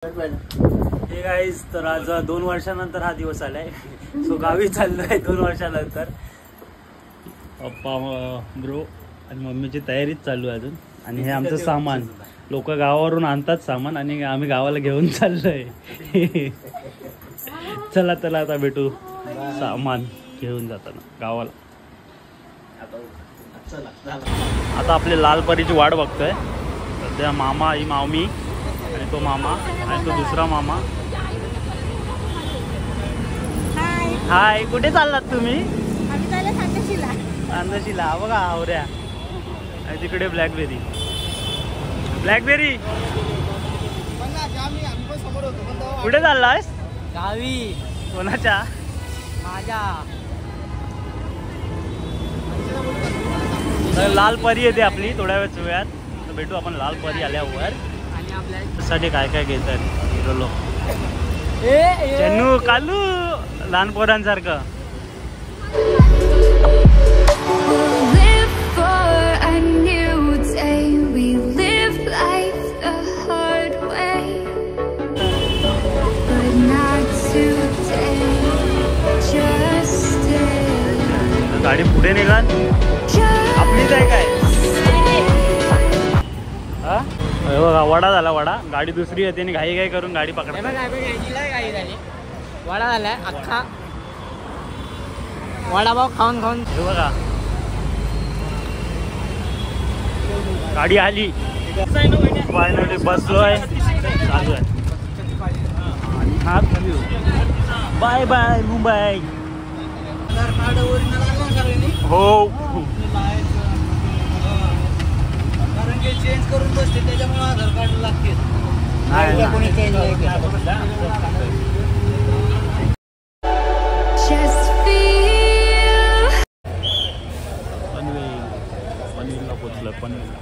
हे गाईज, तर आज 2 वर्षानंतर हा दिवस आलाय. सो गावी चाललोय 2 वर्षानंतर. पप्पा ब्रो आणि मम्मीची तयारीच चालू आहे अजून. आणि हे आमचं सामान लोक गावावरून आणतात सामान आणि आम्ही गावाला घेऊन चाललोय. चला चला आता भेटू सामान घेऊन जाताना गावाला. आता आपले लालपरीची वाट बघतोय. सध्या मामा ही मावमी आणि तो मामा आणि तो दुसरा मामा. हाय, कुठे चाललात तुम्ही? खानदेशीला. बघा आवऱ्या आणि तिकडे ब्लॅकबेरी. कुठे चाललास? गावी. कोणाच्या? माझ्या. लाल परी येते आपली थोड्या वेळात. तर भेटू आपण लाल परी आल्यावर. आणि आपल्या साठी काय काय घेतात हिरो लोक. चन्नू कालू लहान पोरांसारखं. गाडी पुढे निघाल आपलीच आहे काय? बघा वडा झाला. वडा गाडी दुसरी येते आणि घाई घाई करून गाडी पकडा. वडा झालाय अख्खा. वडापाव खाऊन खाऊन हे बघा गाडी आली. फायनली बसलोय. चालू आहे. Bye bye Mumbai. हो चेंज करून बसते त्याच्यामुळे आधार कार्ड लागते. पनवेलला पोचलं. पनवेलला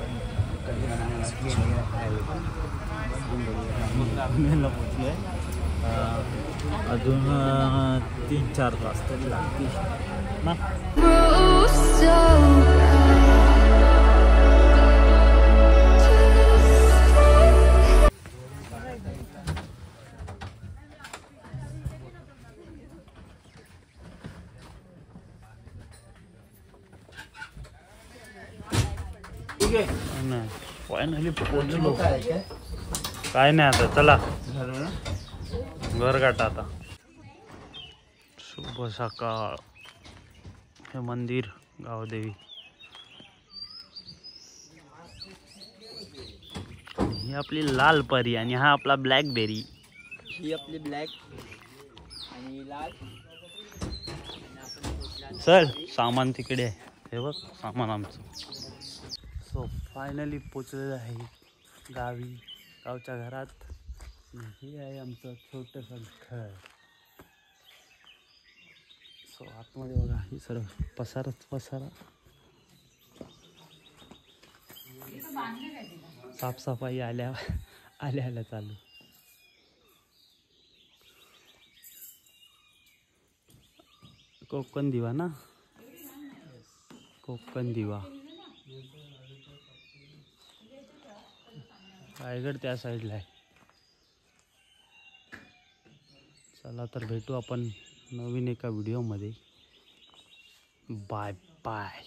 पोचलोय. अजून 3-4 तास तरी लागतील ना. फायनली पोचलो. काय नाही आता चला घर गाठा आता. शुभ सकाळ. हे मंदिर गावदेवी. ही आपली लाल परी आणि हा आपला ब्लॅकबेरी. ही आपली ब्लॅक आणि लाल. चल सामान तिकडे आहे. हे बघ सामान आमचं. सो फायनली पोचलेलं आहे गावी, गावच्या घरात. हे आहे आमचं छोटंसं घर. सो आतमध्ये बघा ही सर्व पसाराच पसारा. साफसफाई आल्या चालू. कोकण दिवा ना. कोकण दिवा. रायगड त्या साईडला आहे. चला तर भेटू आपण नवीन एका व्हिडिओमध्ये. Bye bye.